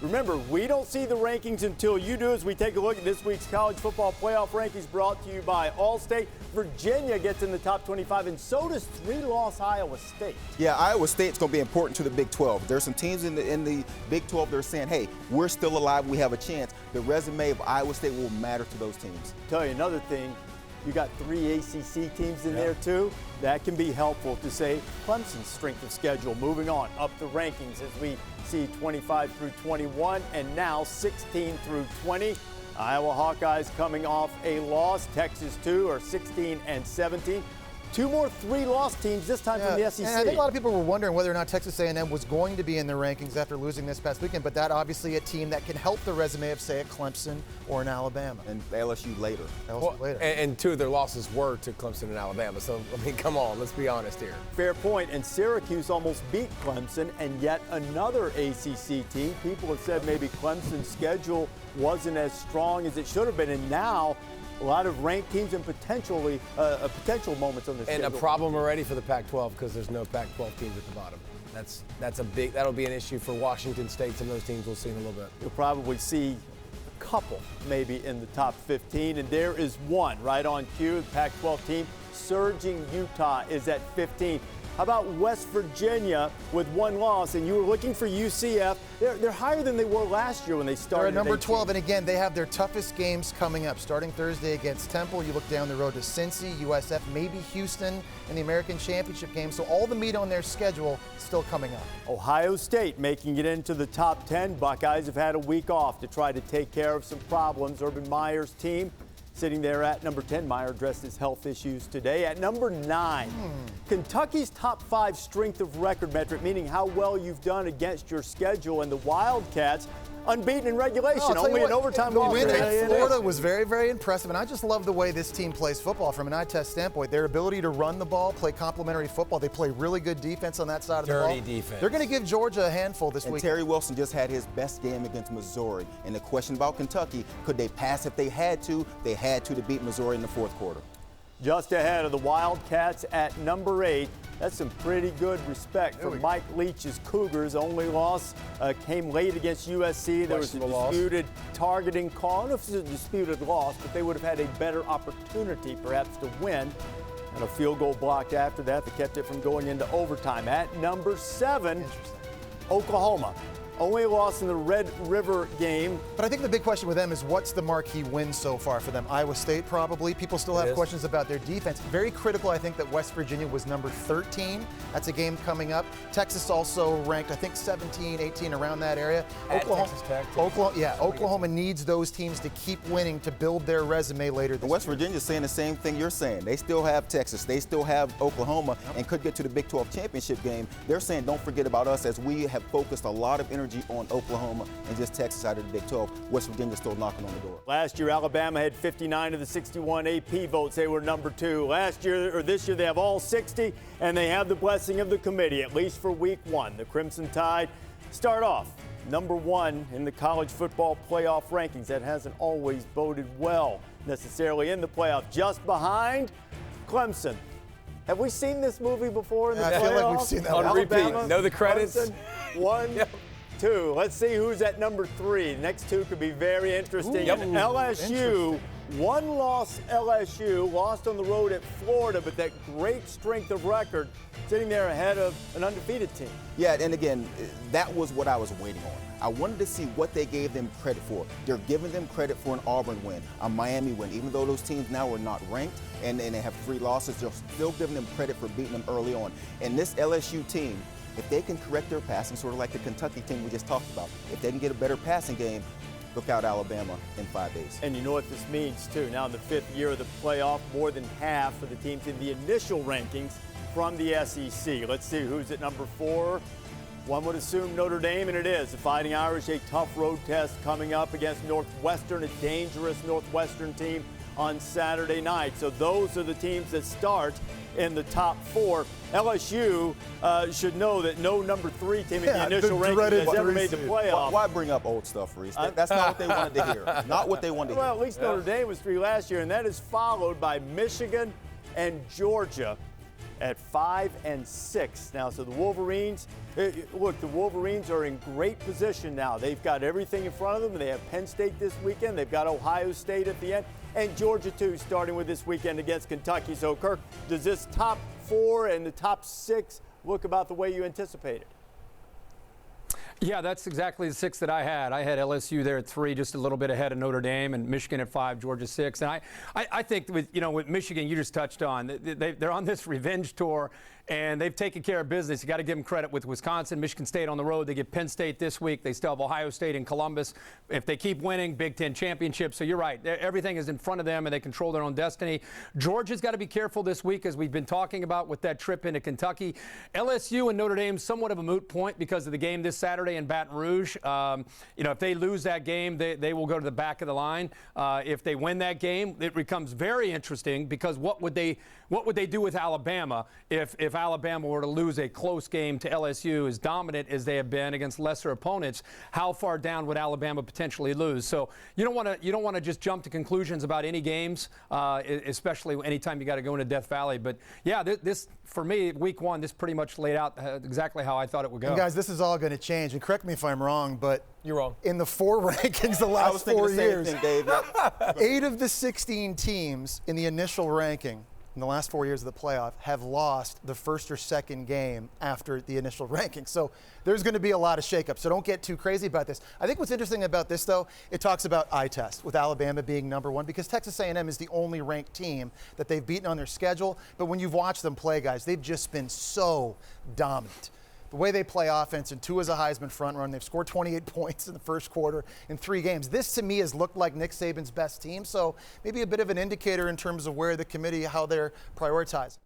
Remember, we don't see the rankings until you do as we take a look at this week's college football playoff rankings brought to you by Allstate. Virginia gets in the top 25, and so does three-loss Iowa State. Yeah, Iowa State's going to be important to the Big 12. There's some teams in the Big 12 that are saying, hey, we're still alive, we have a chance. The resume of Iowa State will matter to those teams. Tell you another thing, you got 3 ACC teams in there too. That can be helpful to say Clemson's strength of schedule. Moving on up the rankings as we see 25 through 21 and now 16 through 20. Iowa Hawkeyes coming off a loss. Texas too are 16 and 17. 2 more 3-loss teams, this time from the SEC. And I think a lot of people were wondering whether or not Texas A&M was going to be in the rankings after losing this past weekend, but that obviously a team that can help the resume of, say, a Clemson or an Alabama. And LSU later. And 2 of their losses were to Clemson and Alabama. So, I mean, come on, let's be honest here. Fair point. And Syracuse almost beat Clemson, and yet another ACC team. People have said maybe Clemson's schedule wasn't as strong as it should have been, and now a lot of ranked teams and potential moments on the schedule. And a problem already for the Pac-12 because there's no Pac-12 teams at the bottom. That'll be an issue for Washington State. Some of those teams we'll see in a little bit. You'll probably see a couple maybe in the top 15, and there is one right on cue. The Pac-12 team surging Utah is at 15. How about West Virginia with 1 loss? And you were looking for UCF. They're higher than they were last year when they started. They're at number 12, and again, they have their toughest games coming up. Starting Thursday against Temple, you look down the road to Cincy, USF, maybe Houston in the American Championship game. So all the meat on their schedule still coming up. Ohio State making it into the top 10. Buckeyes have had a week off to try to take care of some problems. Urban Meyer's team sitting there at number 10. Meyer addressed his health issues today. At number 9, Kentucky's top 5 strength of record metric, meaning how well you've done against your schedule, and the Wildcats unbeaten in regulation, only in overtime. The win at Florida was very, very impressive, and I just love the way this team plays football from an eye test standpoint. Their ability to run the ball, play complementary football. They play really good defense on that side of the ball. Dirty defense. They're going to give Georgia a handful this week. Terry Wilson just had his best game against Missouri. And the question about Kentucky, could they pass if they had to? They had to beat Missouri in the 4th quarter. Just ahead of the Wildcats at number 8. That's some pretty good respect for Mike Leach's Cougars. Only loss came late against USC. There was a disputed targeting call. I don't know if it's a disputed loss, but they would have had a better opportunity perhaps to win. And a field goal blocked after that kept it from going into overtime. At number 7, Oklahoma. Only loss in the Red River game. But I think the big question with them is what's the marquee win so far for them? Iowa State probably. People still have questions about their defense. Very critical, I think, that West Virginia was number 13. That's a game coming up. Texas also ranked, I think, 17, 18, around that area. Oklahoma needs those teams to keep winning to build their resume later this West Virginia's saying the same thing you're saying. They still have Texas. They still have Oklahoma and could get to the Big 12 championship game. They're saying don't forget about us as we have focused a lot of energy on Oklahoma and just Texas out of the Big 12. West Virginia's still knocking on the door. Last year, Alabama had 59 of the 61 AP votes. They were number 2. This year, they have all 60, and they have the blessing of the committee, at least for week 1. The Crimson Tide start off number 1 in the college football playoff rankings. That hasn't always boded well necessarily in the playoff. Just behind Clemson. Have we seen this movie before in the playoffs? I feel like we've seen that on repeat. Know the credits. Clemson, 1, 2. Let's see who's at number 3. The next 2 could be very interesting. LSU, 1-loss LSU, lost on the road at Florida, but that great strength of record sitting there ahead of an undefeated team. Yeah, and again, that was what I was waiting on. I wanted to see what they gave them credit for. They're giving them credit for an Auburn win, a Miami win. Even though those teams now are not ranked and they have 3 losses, they're still giving them credit for beating them early on. And this LSU team, if they can correct their passing, sort of like the Kentucky team we just talked about, if they can get a better passing game, look out Alabama in 5 days. And you know what this means, too. Now in the 5th year of the playoff, more than half of the teams in the initial rankings from the SEC. Let's see who's at number 4. One would assume Notre Dame, and it is. The Fighting Irish, a tough road test coming up against Northwestern, a dangerous Northwestern team on Saturday night. So those are the teams that start in the top 4. LSU should know that no number 3 team in the initial rankings has ever made the playoff. Why bring up old stuff, Reese? That's not what they wanted to hear. Not what they wanted to hear. Well, at least Notre Dame was 3 last year, and that is followed by Michigan and Georgia. at 5-6 now. So the Wolverines, look, the Wolverines are in great position now. They've got everything in front of them. They have Penn State this weekend. They've got Ohio State at the end, and Georgia too, starting with this weekend against Kentucky. So Kirk, does this top 4 and the top 6 look about the way you anticipated? Yeah, that's exactly the 6 that I had. I had LSU there at 3, just a little bit ahead of Notre Dame, and Michigan at 5, Georgia 6. And I think with Michigan, you just touched on, they're on this revenge tour, and they've taken care of business. You got to give them credit with Wisconsin, Michigan State on the road. They get Penn State this week. They still have Ohio State and Columbus. If they keep winning, Big Ten championship. So you're right. Everything is in front of them, and they control their own destiny. Georgia's got to be careful this week, as we've been talking about with that trip into Kentucky. LSU and Notre Dame, somewhat of a moot point because of the game this Saturday in Baton Rouge. If they lose that game, they will go to the back of the line. If they win that game, it becomes very interesting, because what would they do with Alabama if Alabama were to lose a close game to LSU, as dominant as they have been against lesser opponents? How far down would Alabama potentially lose? So you don't want to just jump to conclusions about any games, especially anytime you got to go into Death Valley. But yeah, this for me, week 1, this pretty much laid out exactly how I thought it would go. And guys, this is all going to change, and correct me if I'm wrong, but you're wrong. In the 4 rankings the last 4 years, 8 of the 16 teams in the initial ranking in the last 4 years of the playoff have lost the first or second game after the initial ranking. So there's going to be a lot of shakeup. So don't get too crazy about this. I think what's interesting about this, though, it talks about eye test, with Alabama being number 1, because Texas A&M is the only ranked team that they've beaten on their schedule. But when you've watched them play, guys, they've just been so dominant. The way they play offense, and Tua's a Heisman front run. They've scored 28 points in the first quarter in 3 games. This, to me, has looked like Nick Saban's best team. So maybe a bit of an indicator in terms of where the committee, how they're prioritizing.